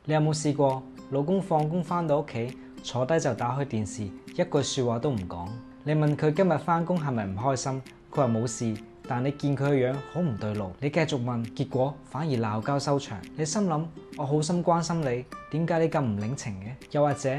你有冇試過老公放工返到屋企，坐低就打開電視，一句說話都唔講？你問佢今日返工係咪唔開心，佢話冇事，但你見佢個樣好唔對路，你繼續問，結果反而鬧交收場。你心諗，我好心關心你，點解你咁唔領情嘅？又或者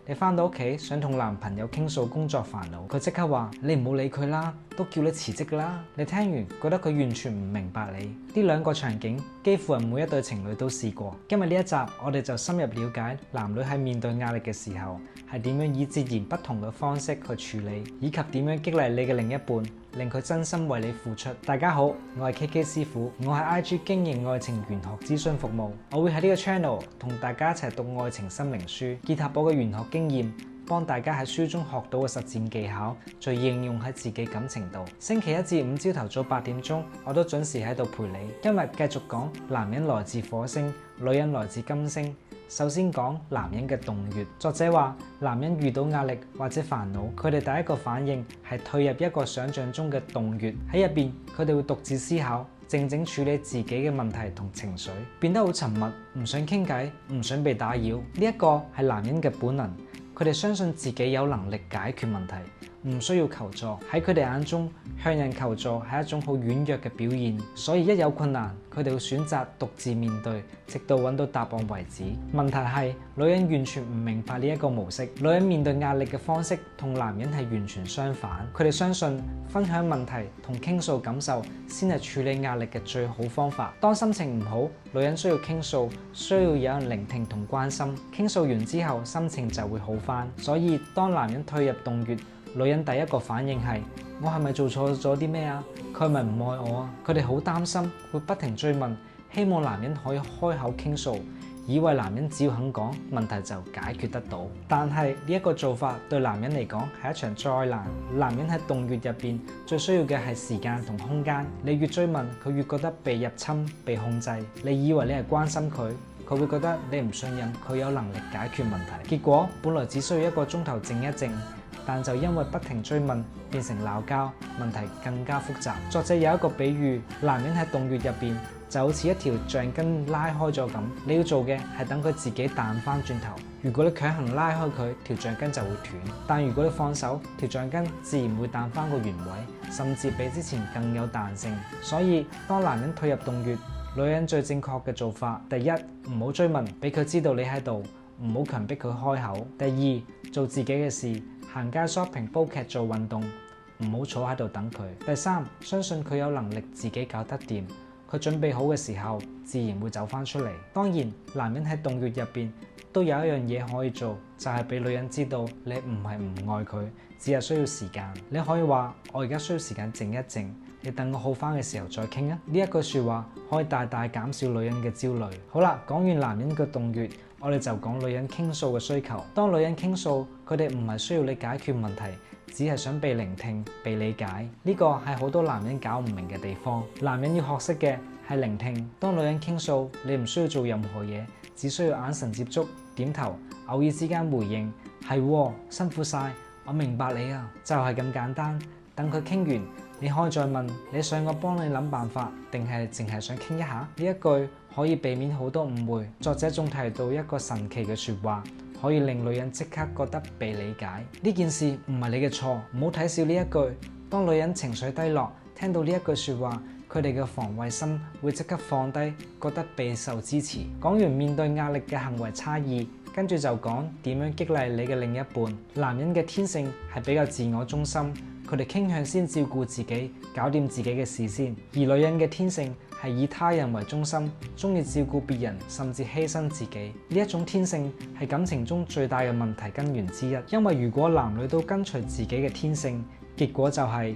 你返到屋企想同男朋友傾訴工作煩惱，佢即刻話你唔好理佢啦，都叫你辭職啦。你聽完覺得佢完全唔明白你。呢兩個場景幾乎係每一對情侶都試過。今日呢一集我哋就深入了解男女喺面對壓力嘅時候係點樣以截然不同嘅方式去處理，以及點樣激勵你嘅另一半，令佢真心為你付出。大家好，我係 KK 師傅，我係 IG 經營愛情玄學諮詢服務。我會喺呢個 channel 同大家一齊讀愛情心靈書，結合我嘅玄學經驗，幫大家喺書中學到嘅實戰技巧，再應用喺自己感情度。星期一至五朝頭早8點鐘，我都準時喺度陪你。今日繼續講男人來自火星，女人來自金星。首先講男人嘅洞穴。作者話，男人遇到壓力或者煩惱，佢哋第一個反應係退入一個想象中嘅洞穴，喺入邊佢哋會獨自思考，靜靜處理自己嘅問題同情緒，變得好沉默，唔想傾偈，唔想被打擾。呢一個係男人嘅本能，佢哋相信自己有能力解決問題，唔需要求助。喺佢哋眼中，向人求助係一種好軟弱嘅表現，所以一有困難，佢哋會選擇獨自面對，直到揾到答案為止。問題係，女人完全唔明白呢一個模式。女人面對壓力嘅方式同男人係完全相反。佢哋相信分享問題同傾訴感受先係處理壓力嘅最好方法。當心情唔好，女人需要傾訴，需要有人聆聽同關心。傾訴完之後，心情就會好返。所以當男人退入洞穴，女人第一個反應係：我係咪做錯咗啲咩啊？佢係咪唔愛我啊？佢哋好擔心，會不停追問，希望男人可以開口傾訴，以為男人只要肯講，問題就解決得到。但係呢一個做法對男人嚟講係一場災難。男人喺洞穴入邊最需要嘅係時間同空間。你越追問，佢越覺得被入侵、被控制。你以為你係關心佢，佢會覺得你唔信任佢有能力解決問題。結果本來只需要1個鐘頭靜一靜，但就因為不停追問，變成鬧交，問題更加複雜。作者有一個比喻，男人喺洞穴入邊就好似一條橡筋拉開咗咁，你要做嘅係等佢自己彈翻轉頭。如果你強行拉開佢，條橡筋就會斷；但如果你放手，條橡筋自然會彈翻個原位，甚至比之前更有彈性。所以當男人退入洞穴，女人最正確嘅做法，第一，唔好追問，俾佢知道你喺度，唔好強迫佢開口。第二，做自己嘅事。行街 shopping、煲劇、做運動，唔好坐喺度等佢。第三，相信佢有能力自己搞得掂，佢準備好嘅時候，自然會走翻出嚟。當然，男人喺洞穴入邊都有一樣嘢可以做，就係俾女人知道你唔係唔愛佢，只係需要時間。你可以話：我而家需要時間靜一靜，你等我好翻嘅時候再傾啊。呢一句說話可以大大減少女人嘅焦慮。好啦，講完男人嘅洞穴，我哋就講女人傾訴嘅需求。當女人傾訴，佢哋唔係需要你解決問題，只係想被聆聽、被理解。呢個係好多男人搞唔明嘅地方。男人要學識嘅係聆聽。當女人傾訴，你唔需要做任何嘢，只需要眼神接觸、點頭，偶爾之間回應，係，辛苦晒，我明白你啊，就係咁簡單。等佢傾完，你可以再問：你想我幫你諗辦法，定係淨係想傾一下？呢一句可以避免好多誤會。作者仲提到一個神奇嘅說話，可以令女人即刻覺得被理解。呢件事唔係你嘅錯，唔好睇笑呢一句。當女人情緒低落，聽到呢一句說話，佢哋嘅防衛心會即刻放低，覺得備受支持。講完面對壓力嘅行為差異，跟住就講點樣激勵你嘅另一半。男人嘅天性係比較自我中心，佢哋傾向先照顧自己，搞掂自己嘅事先；而女人嘅天性係以他人為中心，中意照顧別人，甚至犧牲自己。呢一種天性係感情中最大嘅問題根源之一。因為如果男女都跟隨自己嘅天性，結果就係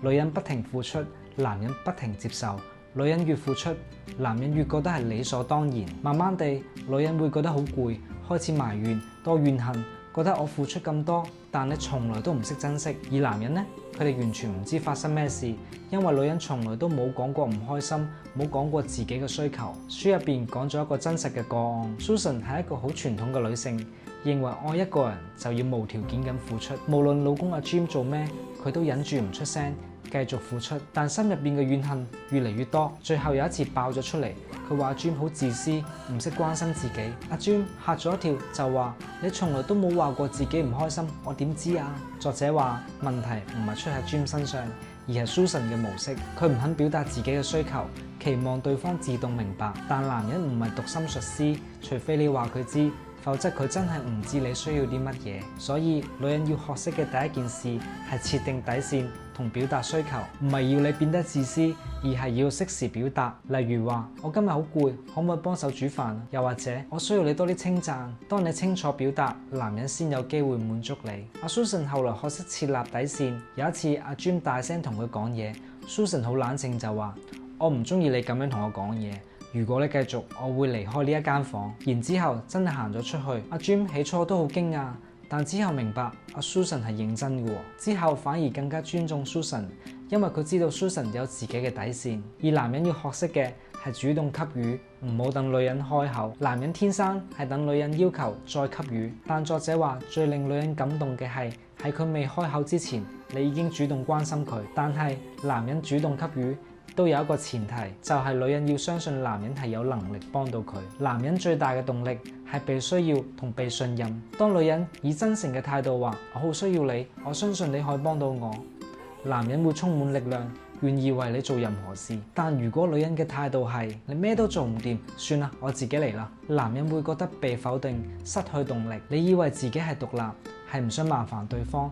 女人不停付出，男人不停接受。女人越付出，男人越覺得係理所當然。慢慢地，女人會覺得好攰，開始埋怨，多怨恨，覺得我付出咁多，但你從來都唔識珍惜。而男人呢，佢哋完全唔知發生咩事，因為女人從來都冇講過唔開心，冇講過自己嘅需求。書入邊講咗一個真實嘅個案。Susan 係一個好傳統嘅女性，認為愛一個人就要無條件咁付出，無論老公阿 Jim 做咩，佢都忍住唔出聲，繼續付出，但心入邊嘅怨恨越嚟越多，最後有一次爆咗出嚟。佢話阿 Jim 好自私，唔識關心自己。阿 Jim 嚇咗一跳，就話你從來都冇話過自己唔開心，我點知啊？作者話問題唔係出喺 Jim 身上，而係 Susan 嘅模式。佢唔肯表達自己嘅需求，期望對方自動明白。但男人唔係讀心術師，除非你話佢知，否則佢真係唔知你需要啲乜嘢。所以女人要學識嘅第一件事係設定底線同表達需求，唔係要你變得自私，而係要適時表達。例如話我今日好攰，可唔可以幫手煮飯？又或者我需要你多啲稱讚。當你清楚表達，男人先有機會滿足你。阿 Susan 後來學識設立底線。有一次阿 Jim 大聲同佢講嘢， Susan 好冷靜就話我唔中意你咁樣同我講嘢，如果你繼續，我會離開呢一間房。然之後真係行咗出去。阿 Jim 起初都好驚訝，但之後明白阿 Susan 係認真嘅。之後反而更加尊重 Susan， 因為佢知道 Susan 有自己嘅底線。而男人要學識嘅係主動給予，唔好等女人開口。男人天生係等女人要求再給予，但作者話最令女人感動嘅係喺佢未開口之前，你已經主動關心佢。但係男人主動給予都有一個前提，就係女人要相信男人係有能力幫到佢。男人最大嘅動力係被需要同被信任。當女人以真誠嘅態度話我好需要你，我相信你可以幫到我，男人會充滿力量，願意為你做任何事。但如果女人嘅態度係你咩都做唔掂，算啦，我自己嚟啦，男人會覺得被否定，失去動力。你以為自己係獨立，係唔想麻煩對方，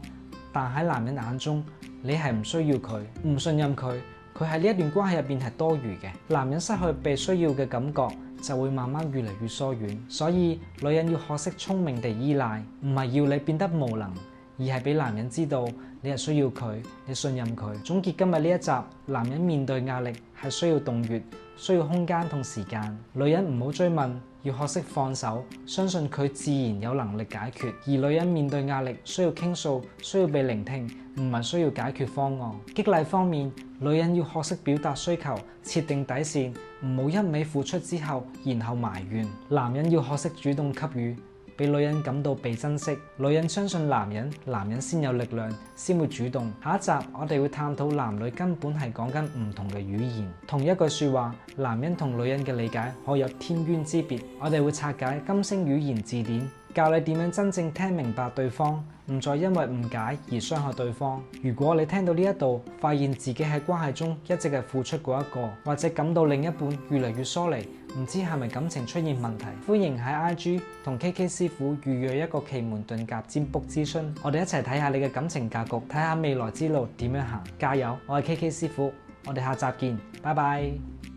但喺男人眼中，你係唔需要佢，唔信任佢，佢喺呢一段關係入邊係多餘嘅。男人失去被需要嘅感覺，就會慢慢越嚟越疏遠。所以女人要學識聰明地依賴，唔係要你變得無能，而係俾男人知道你係需要佢，你信任佢。總結今日呢一集，男人面對壓力係需要洞穴，需要空間同時間。女人唔好追問，要學識放手，相信佢自然有能力解決。而女人面對壓力需要傾訴，需要被聆聽，唔係需要解決方案。激勵方面，女人要學識表達需求，設定底線，唔好一味付出之後然後埋怨。男人要學識主動給予，俾女人感到被珍惜。女人相信男人，男人先有力量，先會主動。下一集我哋會探討男女根本係講緊唔同嘅語言。同一句說話，男人同女人嘅理解可有天淵之別。我哋會拆解金星語言字典，教你點樣真正聽明白對方，唔再因為誤解而傷害對方。如果你聽到呢一度，發現自己喺關係中一直係付出嗰一個，或者感到另一半越嚟越疏離，唔知係咪感情出現問題，歡迎喺 IG 同 KK 師傅預約一個奇門遁甲占卜諮詢，我哋一齊睇下你嘅感情格局，睇下未來之路點樣行。加油！我係 KK 師傅，我哋下集見，拜拜。